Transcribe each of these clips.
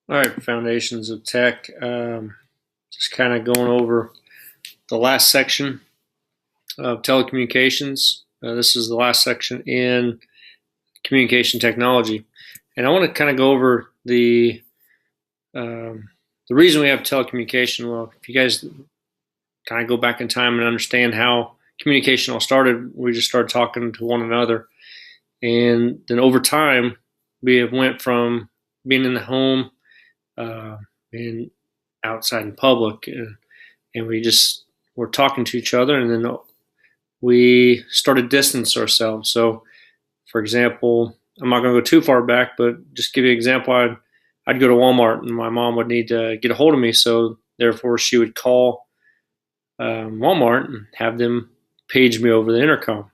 All right, foundations of tech. Just kind of going over the last section of telecommunications. This is the last section in communication technology, and I want to kind of go over the reason we have telecommunication. Well, if you guys kind of go back in time and understand how communication all started, we just started talking to one another, and then over time we have went from being in the home and outside in public, and we just were talking to each other, and then we started distance ourselves. So, for example, I'm not going to go too far back, but just give you an example. I'd go to Walmart, and my mom would need to get a hold of me, so therefore she would call Walmart and have them page me over the intercom.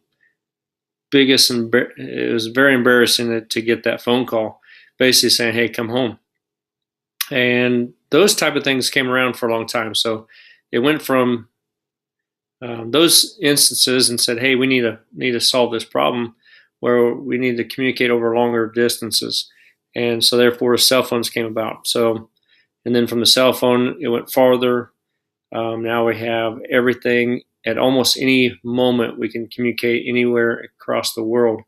It was very embarrassing to get that phone call, basically saying, "Hey, come home." And those type of things came around for a long time. So it went from those instances and said, "Hey, we need to solve this problem where we need to communicate over longer distances," and so therefore cell phones came about. So, and then from the cell phone, it went farther. Now we have everything at almost any moment. We can communicate anywhere across the world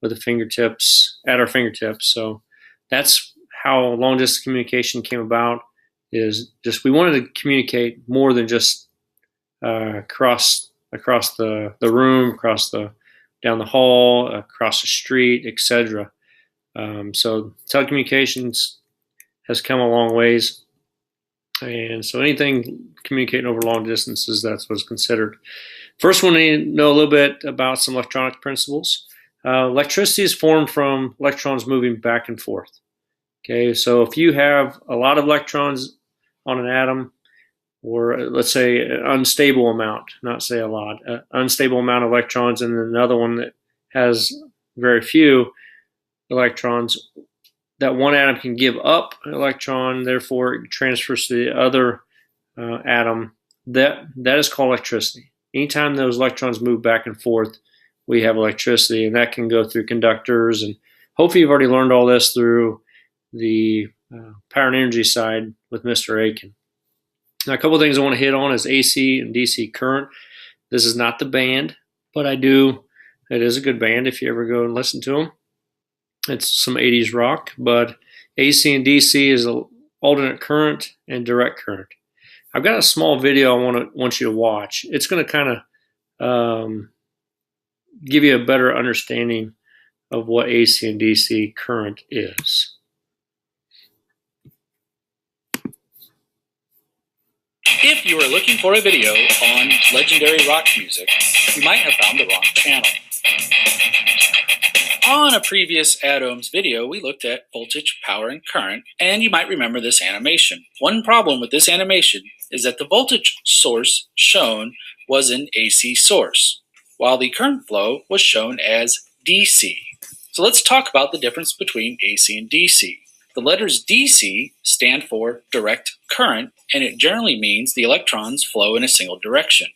with at our fingertips. So that's how long distance communication came about. Is just we wanted to communicate more than just across the room, across the down the hall, across the street, etc. So telecommunications has come a long ways, and so anything communicating over long distances, that's what's considered. First, we need to know a little bit about some electronic principles. Electricity is formed from electrons moving back and forth. Okay, so if you have a lot of electrons on an atom, or let's say an unstable amount, not say a lot, an unstable amount of electrons, and another one that has very few electrons, that one atom can give up an electron, therefore it transfers to the other atom. That is called electricity. Anytime those electrons move back and forth, we have electricity, and that can go through conductors. And hopefully you've already learned all this through the power and energy side with Mr. Aiken. Now, a couple of things I want to hit on is AC and DC current. This is not the band, but it is a good band if you ever go and listen to them. It's some 80s rock, but AC and DC is alternate current and direct current. I've got a small video I want you to watch. It's going to kind of give you a better understanding of what AC and DC current is. If you are looking for a video on legendary rock music, you might have found the wrong channel. On a previous Add-Ohms video, we looked at voltage, power, and current, and you might remember this animation. One problem with this animation is that the voltage source shown was an AC source, while the current flow was shown as DC. So let's talk about the difference between AC and DC. The letters DC stand for direct current, and it generally means the electrons flow in a single direction.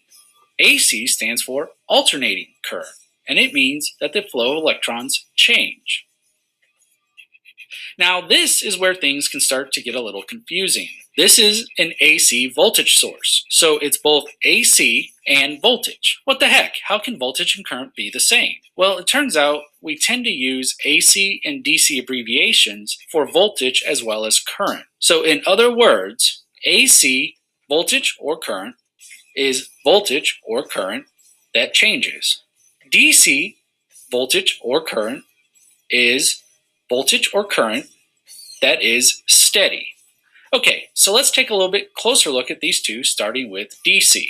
AC stands for alternating current, and it means that the flow of electrons change. Now, this is where things can start to get a little confusing. This is an AC voltage source, so it's both AC and voltage. What the heck? How can voltage and current be the same? Well, it turns out we tend to use AC and DC abbreviations for voltage as well as current. So in other words, AC, voltage or current, is voltage or current that changes. DC, voltage or current, is voltage or current that is steady. Okay, so let's take a little bit closer look at these two, starting with DC.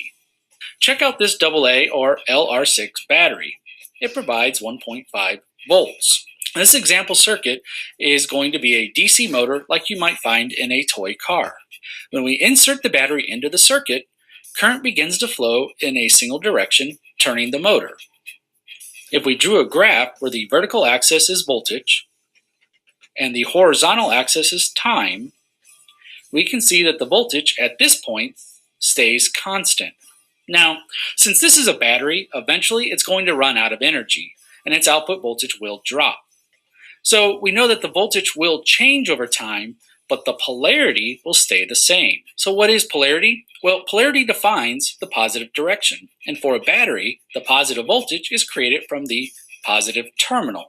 Check out this AA or LR6 battery. It provides 1.5 volts. This example circuit is going to be a DC motor like you might find in a toy car. When we insert the battery into the circuit, current begins to flow in a single direction, turning the motor. If we drew a graph where the vertical axis is voltage and the horizontal axis is time, we can see that the voltage at this point stays constant. Now, since this is a battery, eventually it's going to run out of energy, and its output voltage will drop. So we know that the voltage will change over time, but the polarity will stay the same. So what is polarity? Well, polarity defines the positive direction, and for a battery, the positive voltage is created from the positive terminal.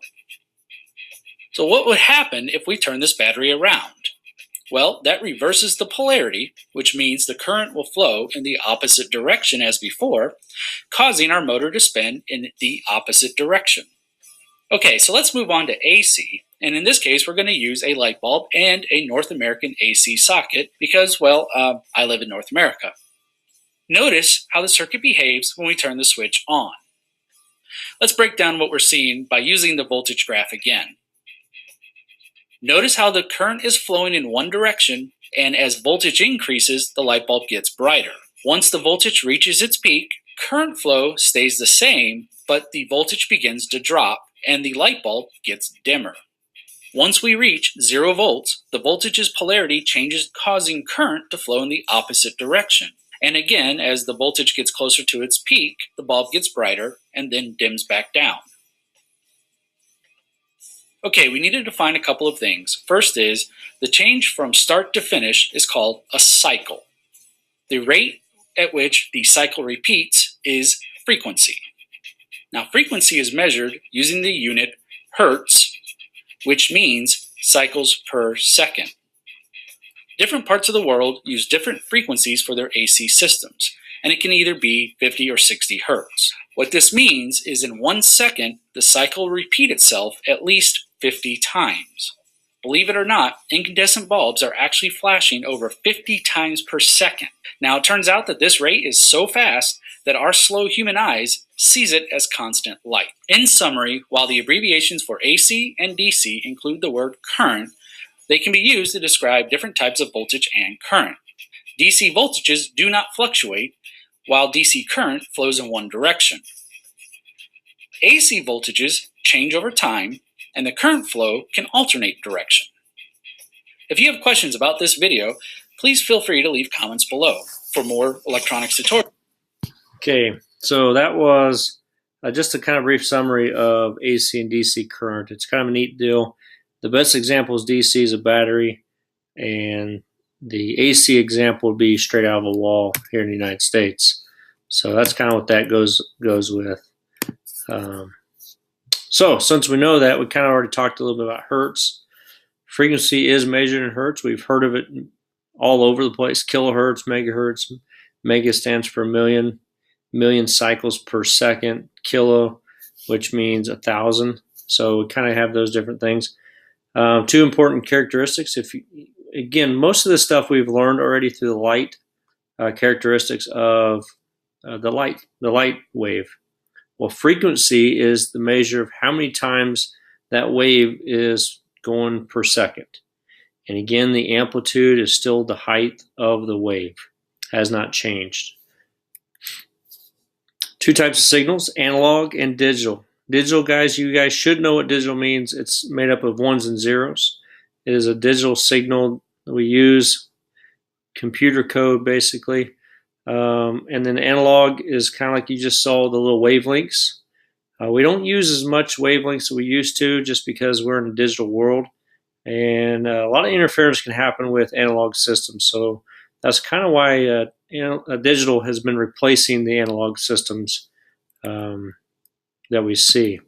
So what would happen if we turn this battery around? Well, that reverses the polarity, which means the current will flow in the opposite direction as before, causing our motor to spin in the opposite direction. Okay, so let's move on to AC, and in this case we're going to use a light bulb and a North American AC socket because, well, I live in North America. Notice how the circuit behaves when we turn the switch on. Let's break down what we're seeing by using the voltage graph again. Notice how the current is flowing in one direction, and as voltage increases, the light bulb gets brighter. Once the voltage reaches its peak, current flow stays the same, but the voltage begins to drop, and the light bulb gets dimmer. Once we reach 0 volts, the voltage's polarity changes, causing current to flow in the opposite direction. And again, as the voltage gets closer to its peak, the bulb gets brighter and then dims back down. Okay, we need to define a couple of things. First is, the change from start to finish is called a cycle. The rate at which the cycle repeats is frequency. Now, frequency is measured using the unit hertz, which means cycles per second. Different parts of the world use different frequencies for their AC systems, and it can either be 50 or 60 hertz. What this means is in 1 second, the cycle will repeat itself at least 50 times. Believe it or not, incandescent bulbs are actually flashing over 50 times per second. Now, it turns out that this rate is so fast that our slow human eyes sees it as constant light. In summary, while the abbreviations for AC and DC include the word current, they can be used to describe different types of voltage and current. DC voltages do not fluctuate, while DC current flows in one direction. AC voltages change over time, and the current flow can alternate direction. If you have questions about this video, please feel free to leave comments below. For more electronics tutorials. Okay, so that was just a kind of brief summary of AC and DC current. It's kind of a neat deal. The best example is DC is a battery, and the AC example would be straight out of a wall here in the United States. So that's kind of what that goes with. So since we know that, we kind of already talked a little bit about hertz. Frequency is measured in hertz. We've heard of it all over the place. Kilohertz, megahertz. Mega stands for million cycles per second. Kilo, which means 1,000. So we kind of have those different things. Two important characteristics. Again, most of the stuff we've learned already through the light characteristics of the light wave. Well, frequency is the measure of how many times that wave is going per second. And again, the amplitude is still the height of the wave, has not changed. Two types of signals, analog and digital. Digital, guys, you guys should know what digital means. It's made up of ones and zeros. It is a digital signal that we use, computer code basically. And then analog is kind of like you just saw the little wavelengths. We don't use as much wavelengths as we used to just because we're in a digital world. And a lot of interference can happen with analog systems. So that's kind of why digital has been replacing the analog systems that we see.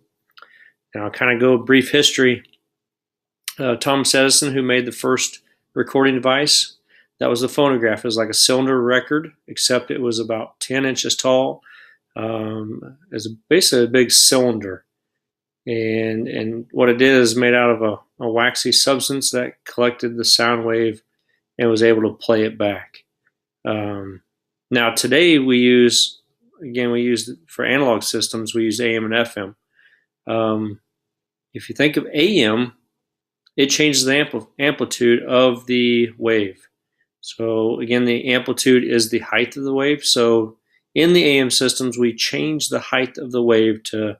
Now, I'll kind of go brief history. Thomas Edison, who made the first recording device, that was the phonograph. It was like a cylinder record, except it was about 10 inches tall. It's basically a big cylinder. And what it is made out of a waxy substance that collected the sound wave and was able to play it back. Now today we use for analog systems, we use AM and FM. If you think of AM, it changes the amplitude of the wave. So again, the amplitude is the height of the wave. So in the AM systems, we change the height of the wave to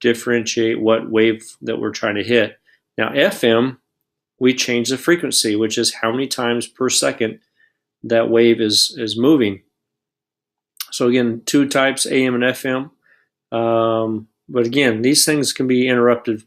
differentiate what wave that we're trying to hit. Now FM, we change the frequency, which is how many times per second that wave is moving. So again, two types, AM and FM. But again, these things can be interrupted